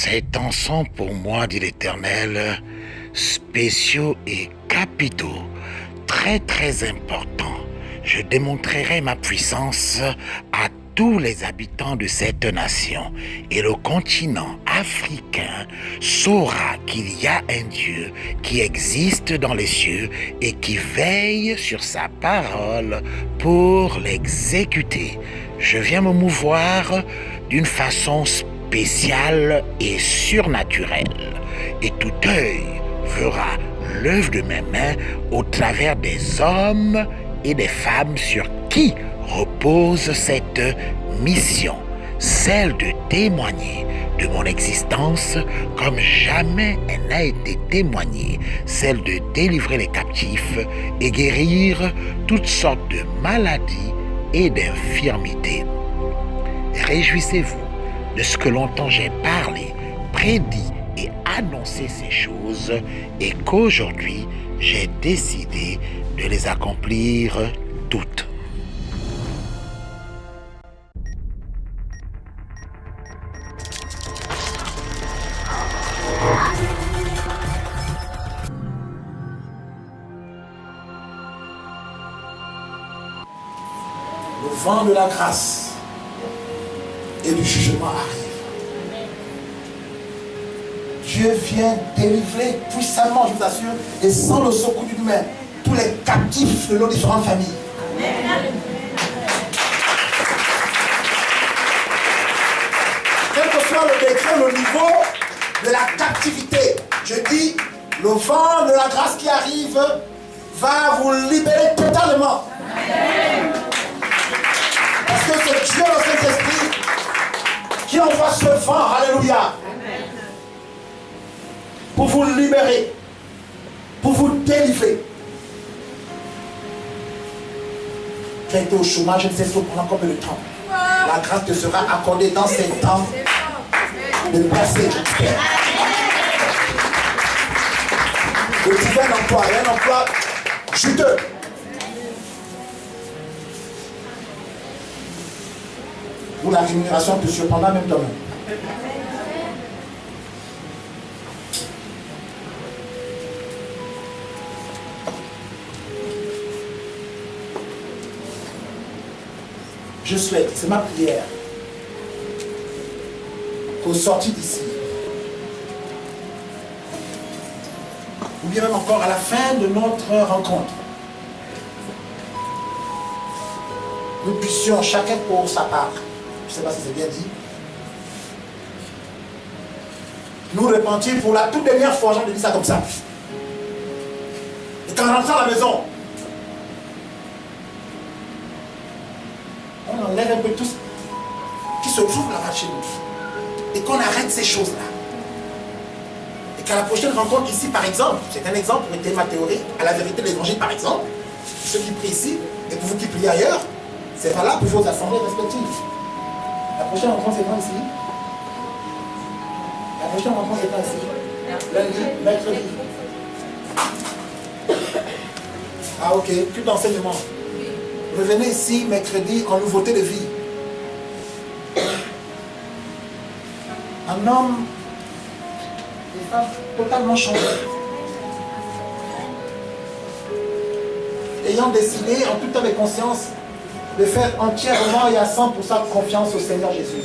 Ces temps sont pour moi, dit l'Éternel, spéciaux et capitaux, très très importants. Je démontrerai ma puissance à tous les habitants de cette nation, et le continent africain saura qu'il y a un Dieu qui existe dans les cieux et qui veille sur sa parole pour l'exécuter. Je viens me mouvoir d'une façon spéciale et surnaturelle, et tout œil verra l'œuvre de mes mains au travers des hommes et des femmes sur qui repose cette mission, celle de témoigner de mon existence comme jamais elle n'a été témoignée, celle de délivrer les captifs et guérir toutes sortes de maladies et d'infirmités. Réjouissez-vous de ce que longtemps j'ai parlé, prédit et annoncé ces choses, et qu'aujourd'hui j'ai décidé de les accomplir toutes. Le vent de la grâce et du jugement arrive. Dieu vient délivrer puissamment, je vous assure, et sans le secours d'une main, tous les captifs de nos différentes familles. Amen. Quel que soit le degré, le niveau de la captivité, je dis, le vent de la grâce qui arrive va vous libérer totalement. Amen. Parce que c'est Dieu, le Saint-Esprit, qui envoie ce vent, alléluia, pour vous libérer, pour vous délivrer. Tu as été au chômage, je ne sais pas pendant combien de temps. La grâce te sera accordée dans ces temps de percer. De trouver un emploi juteux. Où la rémunération te surprendra même toi-même. Je souhaite, c'est ma prière, qu'au sortir d'ici, ou bien même encore à la fin de notre rencontre, nous puissions chacun pour sa part, je ne sais pas si c'est bien dit, nous repentir pour la toute dernière fois, j'en ai dit ça comme ça. Et quand on rentre à la maison, on enlève un peu tout ce qui se trouve là-bas chez nous. Et qu'on arrête ces choses-là. Et qu'à la prochaine rencontre ici, par exemple, c'est un exemple pour était ma théorie, à la vérité de l'évangile, par exemple, ceux qui prient ici, et pour vous qui priez ailleurs, c'est valable pour vos assemblées respectives. La prochaine rencontre, c'est quand ici? La prochaine rencontre, c'est quand ici? Lundi, mercredi. Ah ok, tout enseignement. Revenez ici mercredi en nouveauté de vie. Un homme, une femme totalement changée. Ayant décidé en toute âme et conscience de faire entièrement et à 100% confiance au Seigneur Jésus.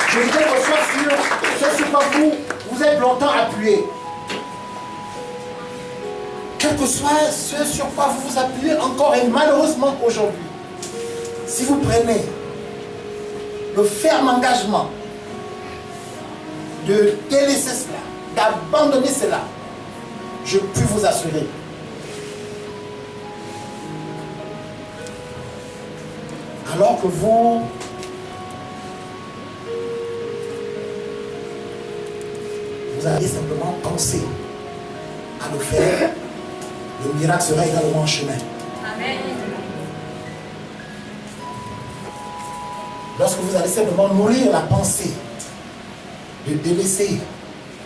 Je voudrais que ce soit sur ce sur quoi vous êtes longtemps appuyé. Quel que soit ce sur quoi vous vous appuyez encore, et malheureusement aujourd'hui, si vous prenez le ferme engagement de délaisser cela, d'abandonner cela, je puis vous assurer alors que vous allez simplement penser à le faire, le miracle sera également en chemin. Amen. Lorsque vous allez simplement nourrir la pensée de délaisser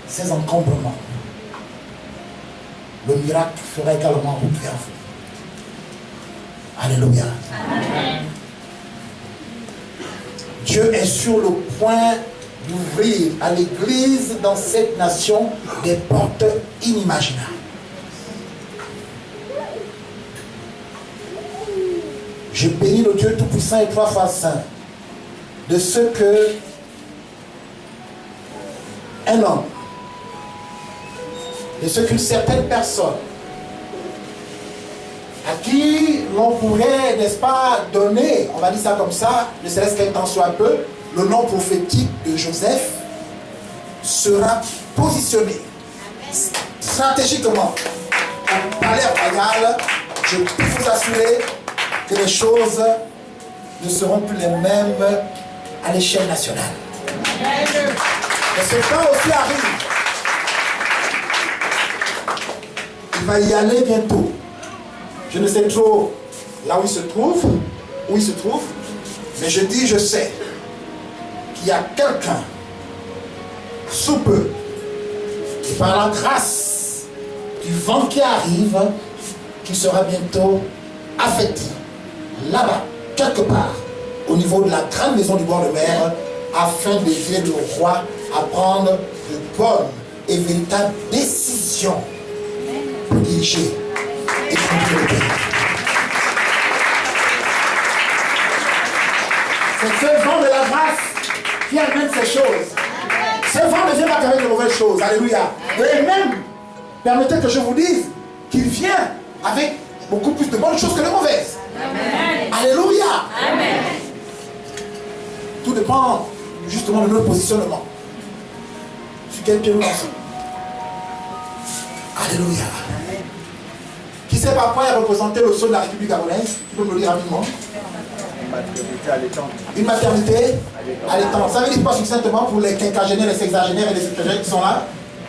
ces encombrements, le miracle sera également route vers vous. Alléluia. Amen. Dieu est sur le point d'ouvrir à l'Église dans cette nation des portes inimaginables. Je bénis le Dieu Tout-Puissant et trois fois saint de ce que un homme, de ce qu'une certaine personne à qui l'on pourrait, n'est-ce pas, donner, on va dire ça comme ça, ne serait-ce qu'un temps soit peu, le nom prophétique de Joseph sera positionné stratégiquement au palais royal. Je peux vous assurer que les choses ne seront plus les mêmes à l'échelle nationale. Mais ce temps aussi arrive. Il va y aller bientôt. Je ne sais trop là où il se trouve, mais je dis, je sais qu'il y a quelqu'un sous peu, et par la grâce du vent qui arrive, qui sera bientôt affecté là-bas, quelque part, au niveau de la grande maison du bord de mer, afin d'aider le roi à prendre de bonnes et véritables décisions pour diriger et conduire le pays. C'est ce vent de la grâce qui amène ces choses. Ce vent ne vient pas qu'avec de mauvaises choses. Alléluia. Et même, permettez que je vous dise qu'il vient avec beaucoup plus de bonnes choses que de mauvaises. Amen. Alléluia. Amen. Tout dépend justement de notre positionnement. Sur quel pied nous lançons. Alléluia. Amen. Qui sait par quoi est représenté le sceau de la République gabonaise? Qui peut me le dire rapidement? Maternité allaitante. Une maternité allaitante. Ça veut dire quoi succinctement pour les quinquagénaires, les sexagénaires et les septuagénaires qui sont là?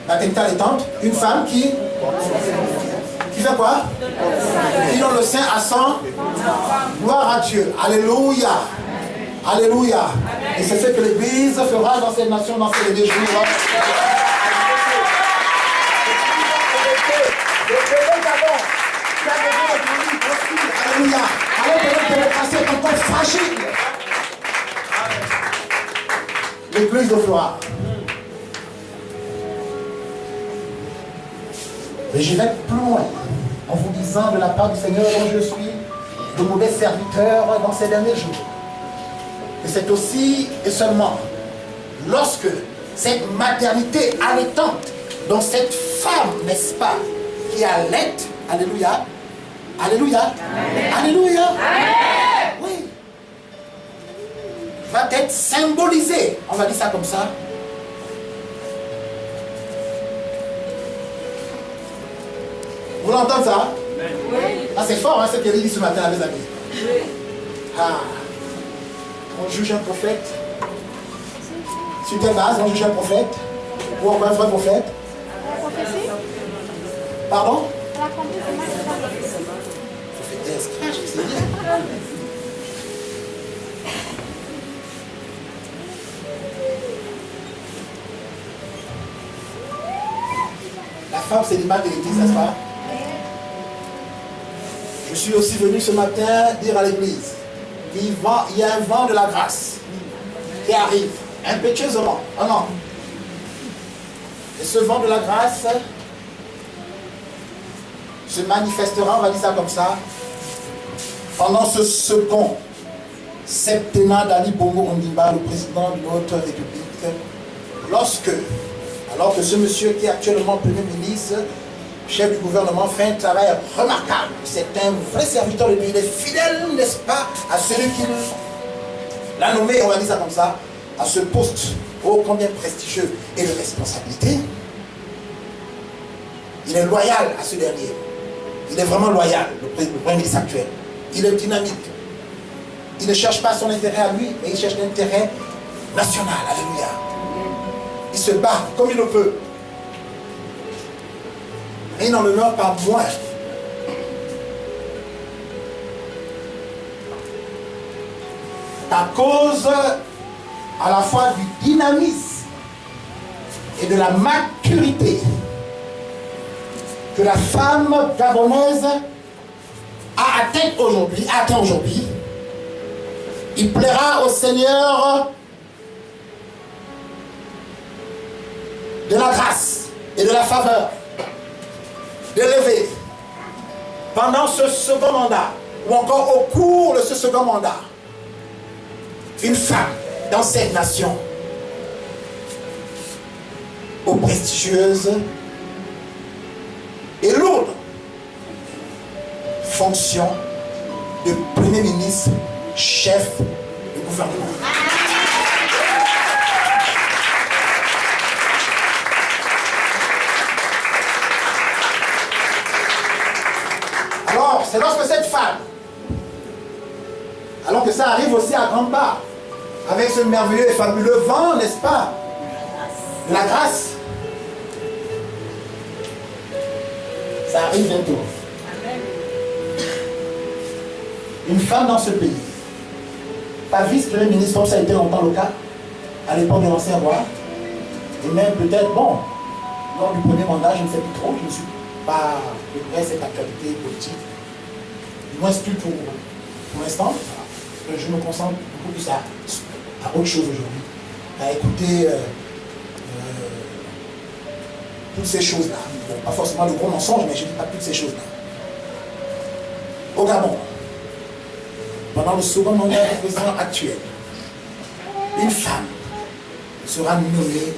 Maternité allaitante. Une femme qui fait quoi? Qui donne le sein à son. Gloire à Dieu. Alléluia. Alléluia. Et c'est ce que l'Église fera dans cette nation, dans ces deux jours. Alléluia. Alors que notre démocratie est encore fragile, l'Église le fera. Et j'y vais plus loin en vous disant de la part du Seigneur dont je suis de mauvais serviteur dans ces derniers jours. Et c'est aussi et seulement lorsque cette maternité allaitante, dont cette femme, n'est-ce pas, qui allaite, alléluia, alléluia, amen. Alléluia, amen. Oui, va être symbolisée, on va dire ça comme ça. Vous l'entendez ça? Oui. Ah, c'est fort, hein, ce qu'elle dit ce matin, mes amis. Oui. Ah. On juge un prophète. Sur quelle base on juge un prophète? Ou encore un vrai prophète? La prophétie. Pardon? La prophétie. Prophétesse. Ah, je sais bien. La femme, c'est l'image de l'Église, n'est-ce pas? Je suis aussi venu ce matin dire à l'Église qu'il y a un vent de la grâce qui arrive impétueusement. Oh non. Et ce vent de la grâce se manifestera, on va dire ça comme ça, pendant ce second septennat d'Ali Bongo Ondimba, le président de notre République, alors que ce monsieur qui est actuellement Premier ministre, chef du gouvernement, fait un travail remarquable. C'est un vrai serviteur de Dieu. Il est fidèle, n'est-ce pas, à celui qui l'a nommé, on va dire ça comme ça, à ce poste ô combien prestigieux et de responsabilité. Il est loyal à ce dernier. Il est vraiment loyal, le Premier ministre actuel. Il est dynamique. Il ne cherche pas son intérêt à lui, mais il cherche l'intérêt national. Alléluia. Il se bat comme il le peut. Et il n'en demeure pas moins. À cause à la fois du dynamisme et de la maturité que la femme gabonaise a atteint aujourd'hui, Il plaira au Seigneur de la grâce et de la faveur d'élever pendant ce second mandat ou encore au cours de ce second mandat une femme dans cette nation aux prestigieuses et lourdes fonctions de Premier ministre, chef du gouvernement. Alors, c'est lorsque cette femme, alors que ça arrive aussi à grande part, avec ce merveilleux et fabuleux vent, n'est-ce pas, de la grâce, ça arrive bientôt. Une femme dans ce pays, pas vice-premier ministre, comme ça a été longtemps le cas, à l'époque de l'ancien roi, et même peut-être, bon, lors du premier mandat, je ne sais plus trop, je ne suis pas de près cette actualité politique, du moins plus pour l'instant. Je me concentre beaucoup plus à autre chose aujourd'hui, à écouter toutes ces choses-là. Bon, pas forcément de gros mensonges, mais je ne dis pas toutes ces choses-là. Au Gabon, pendant le second mandat du président actuel, une femme sera nommée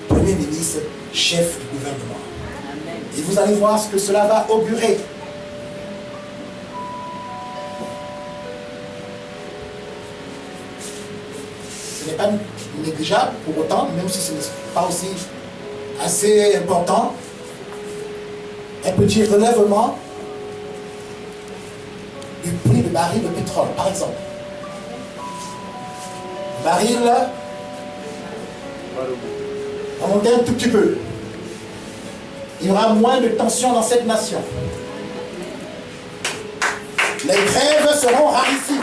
Premier ministre, chef du gouvernement. Amen. Et vous allez voir ce que cela va augurer. Ce n'est pas négligeable pour autant, même si ce n'est pas aussi assez important. Un petit relèvement du prix du baril de pétrole, par exemple. Le baril va monter un tout petit peu. Il y aura moins de tension dans cette nation. Les grèves seront rarissimes.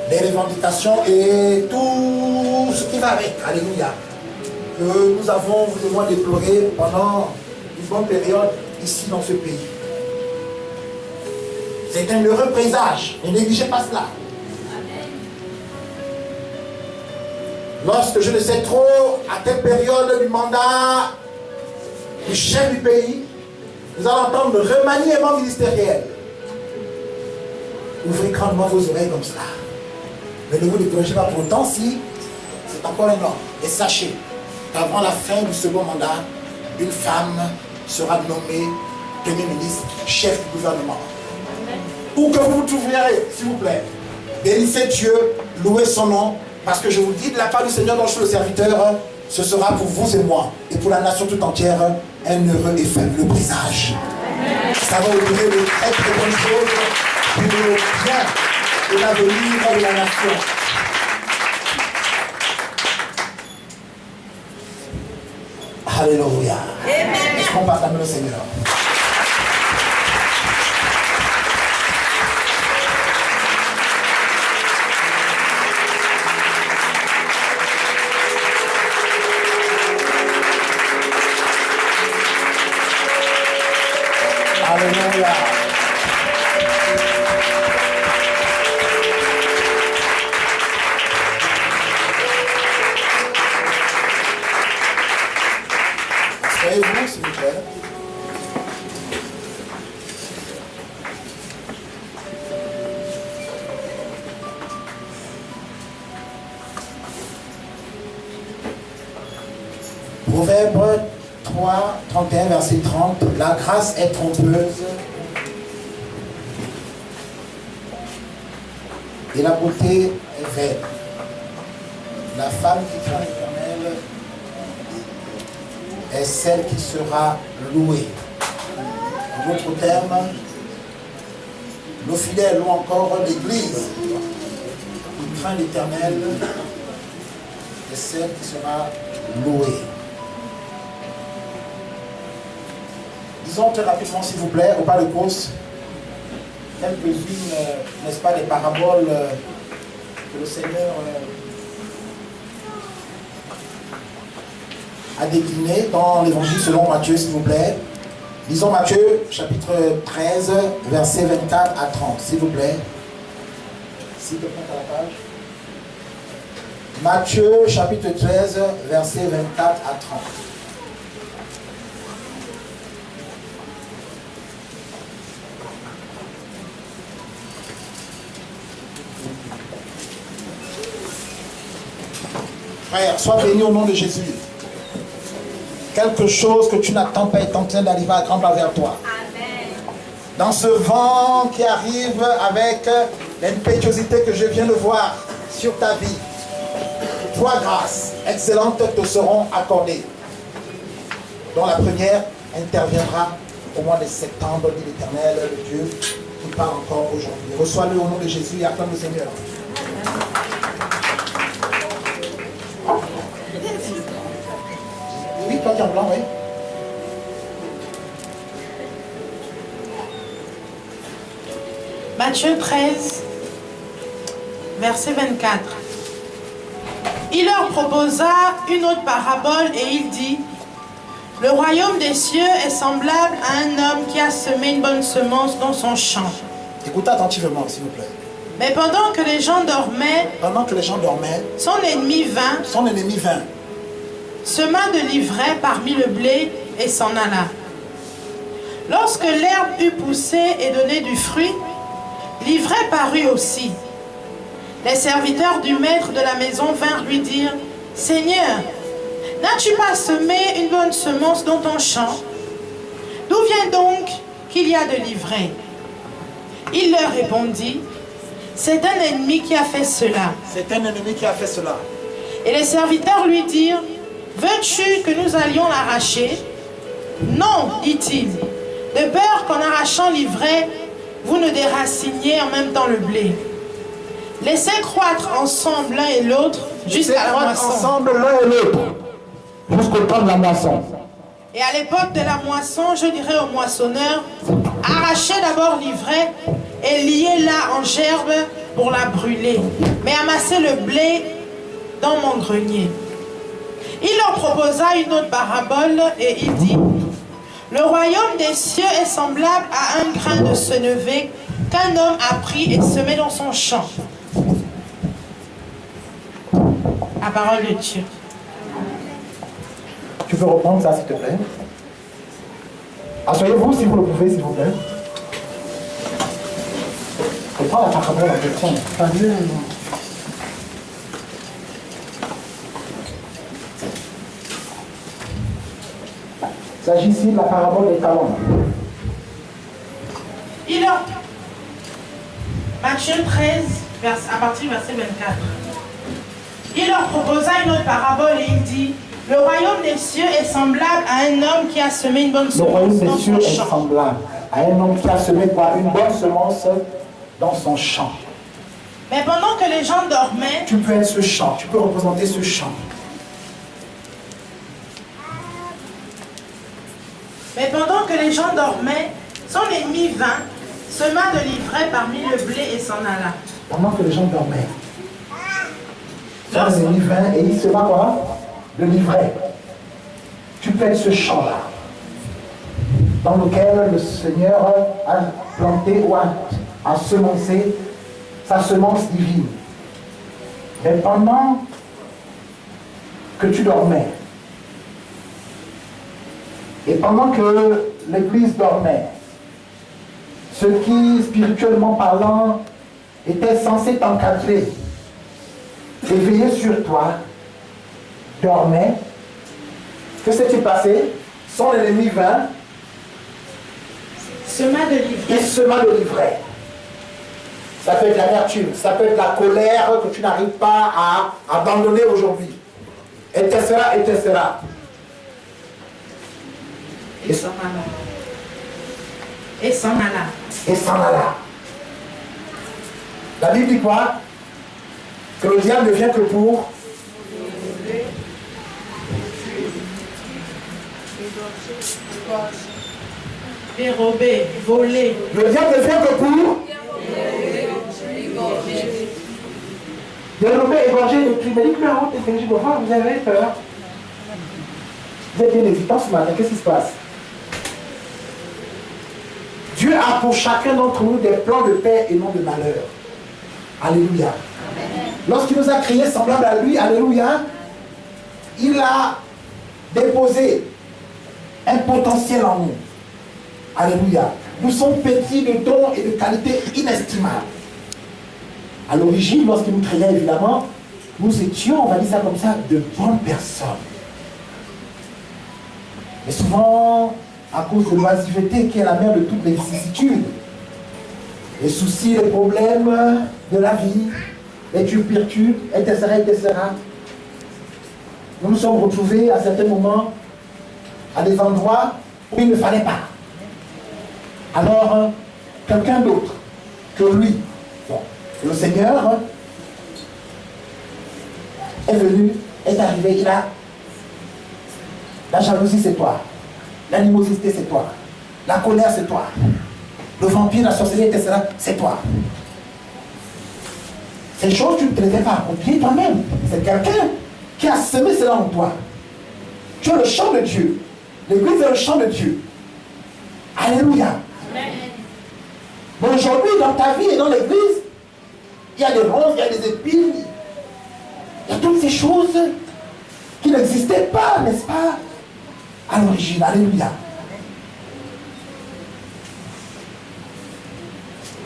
Les revendications et tout ce qui va avec, alléluia, que nous avons, vous et moi, déploré pendant une bonne période ici dans ce pays. C'est un heureux présage, ne négligez pas cela. Lorsque je ne sais trop à quelle période du mandat du chef du pays, nous allons entendre le remaniement ministériel. Ouvrez grandement vos oreilles comme cela. Mais ne vous découragez pas pour autant si c'est encore énorme. Et sachez qu'avant la fin du second mandat, une femme sera nommée Premier ministre, chef du gouvernement. Où que vous vous trouverez, s'il vous plaît, bénissez Dieu, louez son nom, parce que je vous dis de la part du Seigneur dont je suis le serviteur, ce sera pour vous et moi, et pour la nation tout entière, un heureux et fabuleux présage. Ça va augurer de très très bonnes choses pour le bien de l'avenir de la nation. Alléluia. Est-ce qu'on parle le Seigneur? Alléluia. Asseyez-vous, s'il vous plaît. Proverbe 3, 31, verset 30. La grâce est trompeuse et la beauté est vaine. La femme qui craint l'Éternel est celle qui sera louée. En d'autres termes, nos fidèles ou encore l'Église qui craint l'Éternel est celle qui sera louée. Disons très rapidement, s'il vous plaît, au pas de course, quelques-unes, n'est-ce pas, les paraboles que le Seigneur a déclinées dans l'évangile selon Matthieu, s'il vous plaît. Lisons Matthieu, chapitre 13, versets 24 à 30, s'il vous plaît. S'il te plaît, à la page. Matthieu, chapitre 13, versets 24 à 30. Frère, sois béni au nom de Jésus. Quelque chose que tu n'attends pas est en train d'arriver à grand pas vers toi. Amen. Dans ce vent qui arrive avec l'impétuosité que je viens de voir sur ta vie, trois grâces excellentes te seront accordées, dont la première interviendra au mois de septembre, dit l'Éternel, le Dieu qui parle encore aujourd'hui. Reçois-le au nom de Jésus et acclame le Seigneur. Oui, toi qui es en blanc, oui. Matthieu 13, verset 24. Il leur proposa une autre parabole et il dit: le royaume des cieux est semblable à un homme qui a semé une bonne semence dans son champ. Écoutez attentivement, s'il vous plaît. Mais pendant que les gens dormaient, son ennemi vint, sema de l'ivraie parmi le blé et s'en alla. Lorsque l'herbe eut poussé et donné du fruit, l'ivraie parut aussi. Les serviteurs du maître de la maison vinrent lui dire: Seigneur, n'as-tu pas semé une bonne semence dans ton champ? D'où vient donc qu'il y a de l'ivraie? Il leur répondit: c'est un ennemi qui a fait cela. Et les serviteurs lui dirent: veux-tu que nous allions l'arracher? Non, dit-il, de peur qu'en arrachant l'ivraie, vous ne déraciniez en même temps le blé. Laissez croître ensemble l'un et l'autre jusqu'à la moisson. Et à l'époque de la moisson, je dirais aux moissonneurs: arrachez d'abord l'ivraie et liez-la en gerbe pour la brûler, mais amassez le blé dans mon grenier. Il leur proposa une autre parabole et il dit: le royaume des cieux est semblable à un grain de senevé qu'un homme a pris et semé dans son champ. La parole de Dieu. Tu peux reprendre ça, s'il te plaît? Asseyez-vous si vous le pouvez, s'il vous plaît. Reprends la parabole en question. Il s'agit ici de la parabole des talents. Matthieu 13, à partir du verset 24. Il leur proposa une autre parabole et il dit: le royaume des cieux est semblable à un homme qui a semé une bonne semence dans son champ. Le royaume des cieux est semblable à un homme qui a semé quoi? Une bonne semence dans son champ. Mais pendant que les gens dormaient, tu peux être ce champ, tu peux représenter ce champ. Mais pendant que les gens dormaient, son ennemi vint, sema de l'ivraie parmi le blé et s'en alla. Pendant que les gens dormaient, son ennemi vint et il sema quoi? De l'ivraie. Tu peux être ce champ-là, dans lequel le Seigneur a planté ou a semencé sa semence divine. Mais pendant que tu dormais, et pendant que l'Église dormait, ce qui, spirituellement parlant, était censé t'encadrer et veiller sur toi, dormait. Que s'est-il passé? Son ennemi vint. Sema de l'ivraie. Il sema de l'ivraie. Ça peut être l'amertume, ça peut être la colère que tu n'arrives pas à abandonner aujourd'hui. Etc. Et s'en alla. La Bible dit quoi? Que le diable ne vient que pour dérober, voler. Le diable ne vient que pour dérober, égorger, détruire. Mais dites-lui en haute intelligence, vous avez peur. Vous êtes bien hésitant ce matin, qu'est-ce qui se passe? Dieu a pour chacun d'entre nous des plans de paix et non de malheur. Alléluia. Lorsqu'il nous a créés semblables à lui, alléluia, il a déposé un potentiel en nous. Alléluia. Nous sommes petits de dons et de qualités inestimables. À l'origine, lorsqu'il nous créait, évidemment, nous étions, on va dire ça comme ça, de bonnes personnes. Mais souvent, à cause de l'oisiveté qui est la mère de toutes les vicissitudes, les soucis, les problèmes de la vie, les turpitudes, etc., etc., nous nous sommes retrouvés à certains moments à des endroits où il ne fallait pas. Alors, quelqu'un d'autre que lui, bon, le Seigneur, est venu, est arrivé, il a la jalousie, c'est toi. L'animosité, c'est toi. La colère, c'est toi. Le vampire, la sorcellerie, etc., c'est toi. Ces choses, tu ne te les fais pas accomplir toi-même. C'est quelqu'un qui a semé cela en toi. Tu es le champ de Dieu. L'église est le champ de Dieu. Alléluia. Mais aujourd'hui, dans ta vie et dans l'église, il y a des ronces, il y a des épines, il y a toutes ces choses qui n'existaient pas, n'est-ce pas, à l'origine. Alléluia.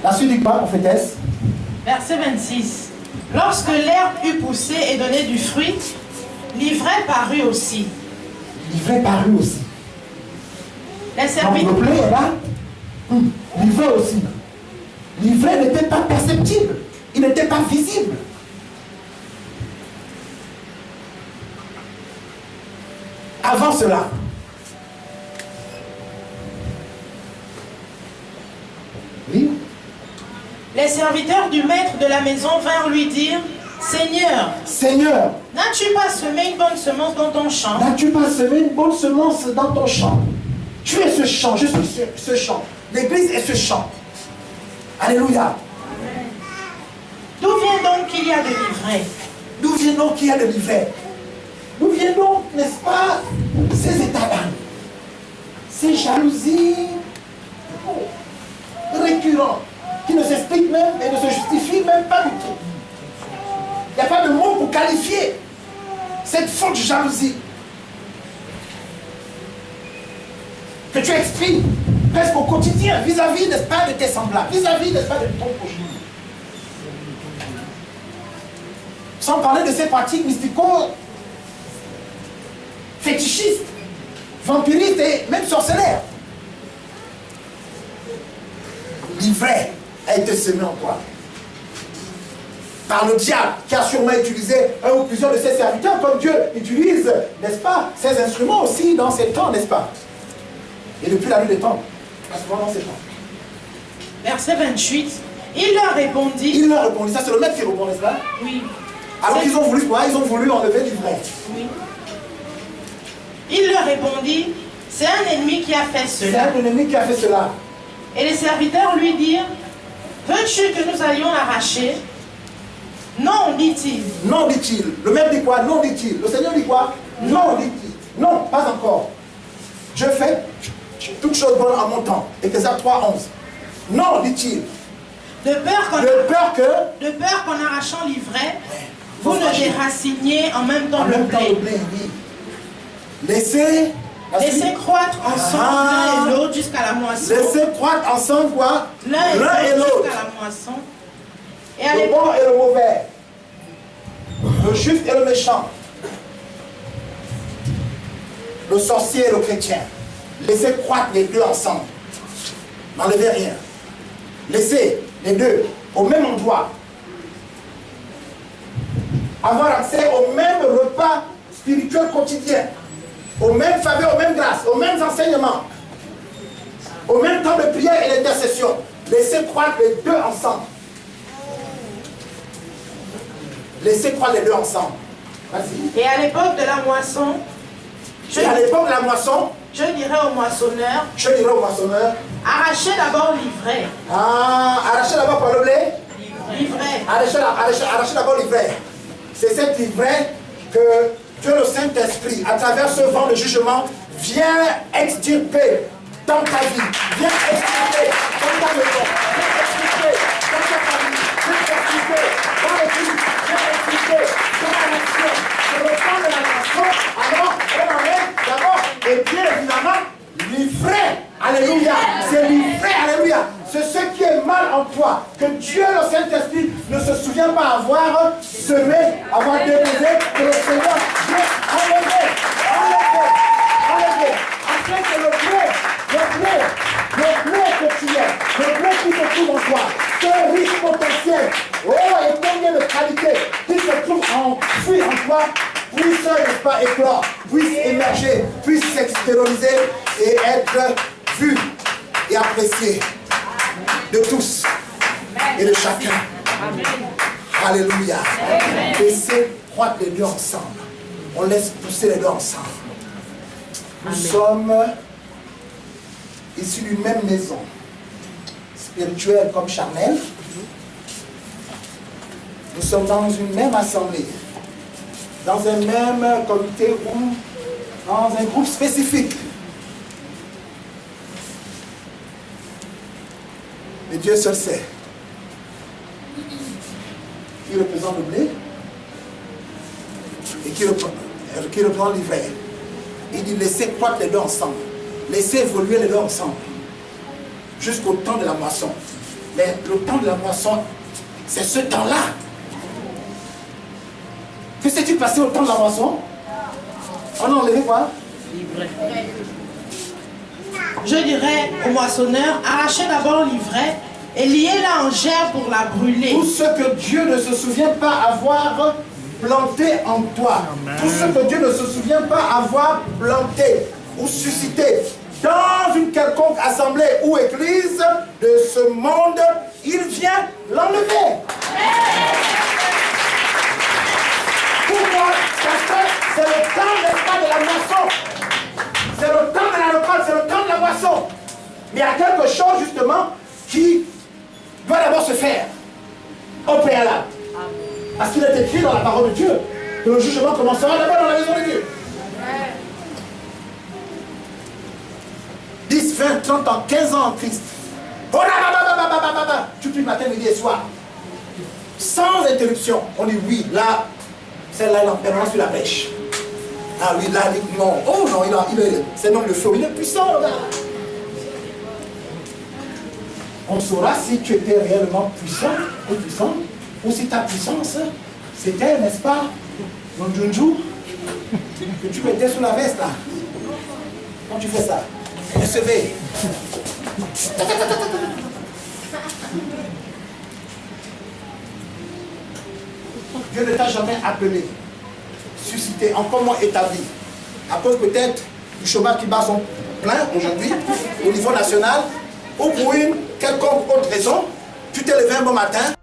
La suite du pas, prophétesse. Verset 26. Lorsque l'herbe eut poussé et donné du fruit, l'ivraie parut aussi. L'ivraie parut aussi. Les serviteurs. Le blé est là. L'ivraie aussi. L'ivraie n'était pas perceptible. Il n'était pas visible. Avant cela, oui. Les serviteurs du maître de la maison vinrent lui dire, Seigneur, Seigneur, n'as-tu pas semé une bonne semence dans ton champ? N'as-tu pas semé une bonne semence dans ton champ? Tu es ce champ, je suis ce champ. L'église est ce champ. Alléluia. D'où vient donc qu'il y a de l'ivraie? D'où vient donc qu'il y a de l'ivraie? D'où vient donc, n'est-ce pas, ces états d'âme, ces jalousies récurrentes qui ne s'expliquent même et ne se justifient même pas du tout. Il n'y a pas de mot pour qualifier cette forte jalousie que tu exprimes presque au quotidien vis-à-vis, n'est-ce pas, de tes semblables, vis-à-vis, n'est-ce pas, de ton prochain. Sans parler de ces pratiques mystico-fétichistes, vampiristes et même sorcellaires. L'ivraie a été semée en toi. Par le diable qui a sûrement utilisé un ou plusieurs de ses serviteurs, comme Dieu utilise, n'est-ce pas, ses instruments aussi dans ces temps, n'est-ce pas? Et depuis la nuit des temps, souvent dans ces temps. Verset 28. Il leur répondit. Il leur répondit, ça c'est le maître qui répond, n'est-ce pas? Oui. Alors qu'ils ont voulu quoi? Ils ont voulu enlever l'ivraie. Oui. Il leur répondit, c'est un ennemi qui a fait C'est cela. un ennemi qui a fait cela. Et les serviteurs lui dirent, veux-tu que nous allions l'arracher? Non, dit-il. Non, dit-il. Le maître dit quoi? Non, dit-il. Le Seigneur dit quoi? Non, dit-il. Non, pas encore. Je fais toutes choses bonnes en mon temps. Éphésiens 3:11. Non, dit-il. De peur qu'en arrachant l'ivraie, vous ne déraciniez en même temps le blé. Oui. Laissez croître ensemble l'un et l'autre jusqu'à la moisson. Laissez croître ensemble quoi? L'un et l'autre jusqu'à la moisson. Et à le l'époque, bon et le mauvais. Le juste et le méchant. Le sorcier et le chrétien. Laissez croître les deux ensemble. N'enlevez rien. Laissez les deux au même endroit. Avoir accès au même repas spirituel quotidien. Aux mêmes faveurs, aux mêmes grâces, aux mêmes enseignements. Au même temps de prière et d'intercession. Laissez croître les deux ensemble. Laissez croître les deux ensemble. Vas-y. Et à l'époque de la moisson, je dirais au moissonneur, arrachez d'abord l'ivraie. Arrachez d'abord par le blé. L'ivraie. Arrachez d'abord l'ivraie. C'est cette ivraie que Dieu le Saint-Esprit, à travers ce vent de jugement, vient extirper dans ta vie. Vient extirper dans ta maison, viens expliquer dans ta famille, viens expliquer dans l'église, viens expliquer dans la nation. C'est le temps de la nation. Alors, on emmène d'abord, et bien évidemment, livrer. Alléluia. C'est livrer. Alléluia. C'est ce qui est mal en toi, que Dieu, le Saint-Esprit, ne se souvient pas avoir semé, avoir déposé, que le Seigneur vient enlever, afin que le blé que tu es, le blé qui se trouve en toi, ce riche potentiel, et combien de qualités qui se trouve enfoui en toi, puisse, n'est-ce pas, éclore, puisse émerger, puisse s'extérioriser et être vu et apprécié de tous et de chacun. Alléluia. Laissez croître les deux ensemble. On laisse pousser les deux ensemble. Nous sommes issus d'une même maison, spirituelle comme charnelle. Nous sommes dans une même assemblée, dans un même comité ou dans un groupe spécifique. Mais Dieu seul sait qui représente le blé et qui représente l'ivraie. Il dit laissez croître les deux ensemble, laissez évoluer les deux ensemble jusqu'au temps de la moisson. Mais le temps de la moisson, c'est ce temps-là. Que s'est-il passé au temps de la moisson? On a enlevé quoi? Je dirais au moissonneur, arrachez d'abord l'ivraie et liez-la en gerbe pour la brûler. Tout ce que Dieu ne se souvient pas avoir planté en toi, tout ce que Dieu ne se souvient pas avoir planté ou suscité dans une quelconque assemblée ou église de ce monde, il vient l'enlever. Pourquoi? Parce que c'est le temps, n'est-ce pas, de la moisson. C'est le temps de la récolte, c'est le temps de la moisson. Mais il y a quelque chose justement qui doit d'abord se faire au préalable. Parce qu'il est écrit dans la parole de Dieu que le jugement commencera d'abord dans la maison de Dieu. 10, 20, 30 ans, 15 ans en Christ. Tu pries matin, midi et soir. Sans interruption. On dit oui, là, celle-là, elle en sur la brèche. Ah oui, là, non. Oh non, c'est un homme de feu, il est puissant, là. On saura si tu étais réellement puissant ou si ta puissance, c'était, n'est-ce pas, mon junju, que tu mettais sous la veste, là. Quand tu fais ça, recevez. Dieu ne t'a jamais appelé, suscité, encore moins établi, à cause peut-être du chômage qui bat son plein aujourd'hui, au niveau national, ou pour une quelconque autre raison, tu t'es levé un bon matin,